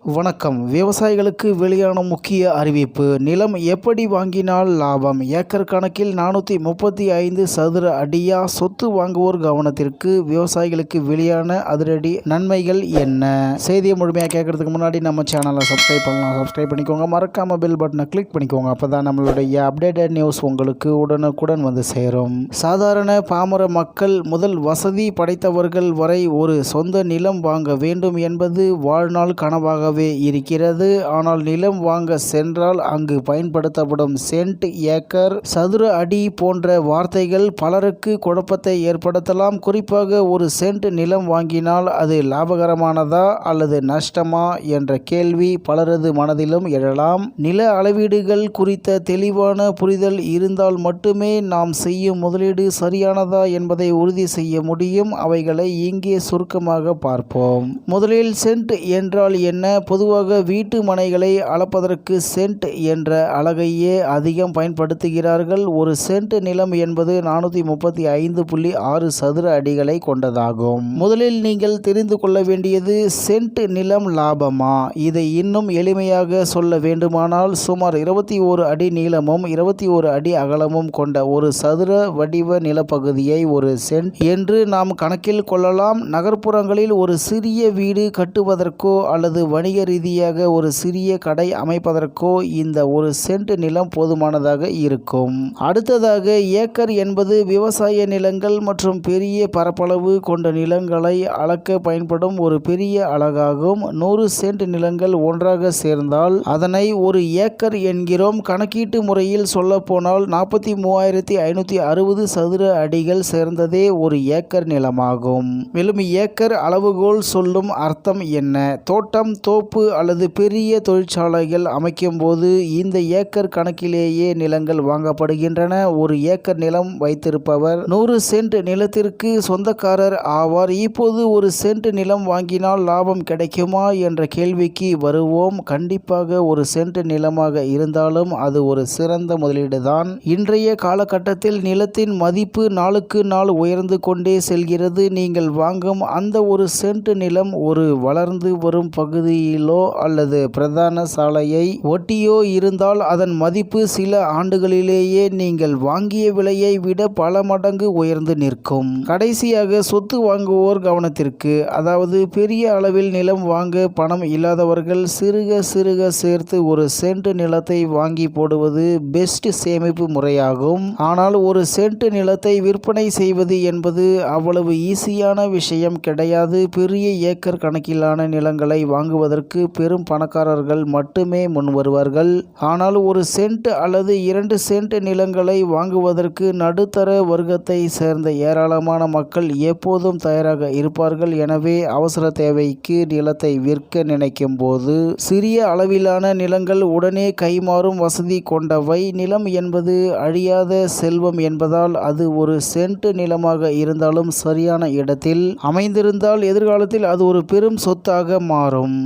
வணக்கம். விவசாயிகளுக்கு வெளியான முக்கிய அறிவிப்பு. நிலம் எப்படி வாங்கினால் லாபம்? ஏக்கர் கணக்கில் 435 சதுர அடியா? சொத்து வாங்குவோர் கவனத்திற்கு. விவசாயிகளுக்கு வெளியான அதிரடி நன்மைகள் என்ன? செய்தியை முழுமையாக கேட்கறதுக்கு முன்னாடி நம்ம சேனலை சப்ஸ்கிரைப் பண்ணலாம். சப்ஸ்கிரைப் பண்ணிக்கோங்க. மறக்காம பெல் பட்டனை கிளிக் பண்ணிக்கோங்க. அப்பதான் நம்மளுடைய அப்டேட்டட் நியூஸ் உங்களுக்கு உடனுக்குடன் வந்து சேரும். சாதாரண பாமர மக்கள் முதல் வசதி படைத்தவர்கள் வரை ஒரு சொந்த நிலம் வாங்க வேண்டும் என்பது வாழ்நாள் கனவாக இருக்கிறது. ஆனால் நிலம் வாங்க சென்றால் அங்கு பயன்படுத்தப்படும் சென்ட், ஏக்கர், சதுர அடி போன்ற வார்த்தைகள் பலருக்கு குழப்பத்தை ஏற்படுத்தலாம். குறிப்பாக ஒரு சென்ட் நிலம் வாங்கினால் அது லாபகரமானதா அல்லது நஷ்டமா என்ற கேள்வி பலரது மனதிலும் எழலாம். நில அளவீடுகள் குறித்த தெளிவான புரிதல் இருந்தால் மட்டுமே நாம் செய்யும் முதலீடு சரியானதா என்பதை உறுதி செய்ய முடியும். அவைகளை இங்கே சுருக்கமாக பார்ப்போம். முதலில் சென்ட் என்றால் என்ன? பொதுவாக வீட்டு மனைகளை அளப்பதற்கு சென்ட் என்ற அலகையே அதிகம் பயன்படுத்துகிறார்கள். ஒரு சென்ட் நிலம் என்பது 435.6 சதுர அடிகளை கொண்டதாகும். முதலில் நீங்கள் தெரிந்து கொள்ள வேண்டியது, சென்ட் நிலம் லாபமா? இதை இன்னும் எளிமையாக சொல்ல வேண்டுமானால், சுமார் 21 அடி நீளமும் 21 அடி அகலமும் கொண்ட ஒரு சதுர வடிவ நிலப்பகுதியை ஒரு சென்ட் என்று நாம் கணக்கில் கொள்ளலாம். நகர்ப்புறங்களில் ஒரு சிறிய வீடு கட்டுவதற்கோ அல்லது வணிக ரீதியாக ஒரு சிறிய கடை அமைப்பதற்கோ இந்த ஒரு சென்ட் நிலம் போதுமானதாக இருக்கும். அடுத்ததாக, ஏக்கர் என்பது விவசாய நிலங்கள் மற்றும் பெரிய பரப்பளவு கொண்ட நிலங்களை அளக்க பயன்படும் ஒரு பெரிய அலகாகும். 100 சென்ட் நிலங்கள் ஒன்றாக சேர்ந்தால் அதனை ஒரு ஏக்கர் என்கிறோம். கணக்கீட்டு முறையில் சொல்ல போனால் 43,560 சதுர அடிகள் சேர்ந்ததே ஒரு ஏக்கர் நிலமாகும். மேலும் ஏக்கர் அளவுகோல் சொல்லும் அர்த்தம் என்ன? தோட்டம், தோப்பு அல்லது பெரிய தொழிற்சாலைகள் அமைக்கும் போது இந்த ஏக்கர் கணக்கிலேயே நிலங்கள் வாங்கப்படுகின்றன. ஒரு ஏக்கர் நிலம் வைத்திருப்பவர் 100 சென்ட் நிலத்திற்கு சொந்தக்காரர் ஆவார். இப்போது ஒரு சென்ட் நிலம் வாங்கினால் லாபம் கிடைக்குமா என்ற கேள்விக்கு வருவோம். கண்டிப்பாக ஒரு சென்ட் நிலமாக இருந்தாலும் அது ஒரு சிறந்த முதலீடு தான். இன்றைய காலகட்டத்தில் நிலத்தின் மதிப்பு நாளுக்கு நாள் உயர்ந்து கொண்டே செல்கிறது. நீங்கள் வாங்கும் அந்த ஒரு சென்ட் நிலம் ஒரு வளர்ந்து வரும் பகுதியிலோ அல்லது பிரதான சாலையை ஒட்டியோ இருந்தால் அதன் மதிப்பு சில ஆண்டுகளிலேயே நீங்கள் வாங்கிய விலையை விட பல மடங்கு உயர்ந்து நிற்கும். கடைசியாக, சொத்து வாங்குவோர் கவனத்திற்கு. அதாவது பெரிய அளவில் நிலம் வாங்க பணம் இல்லாதவர்கள் சிறுக சிறுக சேர்த்து ஒரு சென்ட் நிலத்தை வாங்கி போடுவது பெஸ்ட் சேமிப்பு முறையாகும். ஆனால் ஒரு சென்ட் நிலத்தை விற்பனை செய்வது என்பது அவ்வளவு ஈஸியான விஷயம் கிடையாது. பெரிய ஏக்கர் கணக்கிலான நிலங்களை வாங்குவதற்கு பெரும் பணக்காரர்கள் மட்டுமே முன் வருவார்கள். ஆனால் ஒரு சென்ட் அல்லது 2 சென்ட் நிலங்களை வாங்குவதற்கு நடுத்தர வர்க்கத்தை சேர்ந்த ஏராளமான மக்கள் எப்போதும் தயாராக இருப்பார்கள். எனவே அவசர தேவைக்கு நிலத்தை விற்க நினைக்கும் போது சிறிய அளவிலான நிலங்கள் உடனே கைமாறும் வசதி கொண்டவை. நிலம் என்பது அழியாத செல்வம் என்பதால் அது ஒரு சென்ட் நிலமாக இருந்தாலும் சரியான இடத்தில் அமைந்திருந்தால் எதிர்காலத்தில் அது ஒரு பெரும் சொத்தாக மாறும்.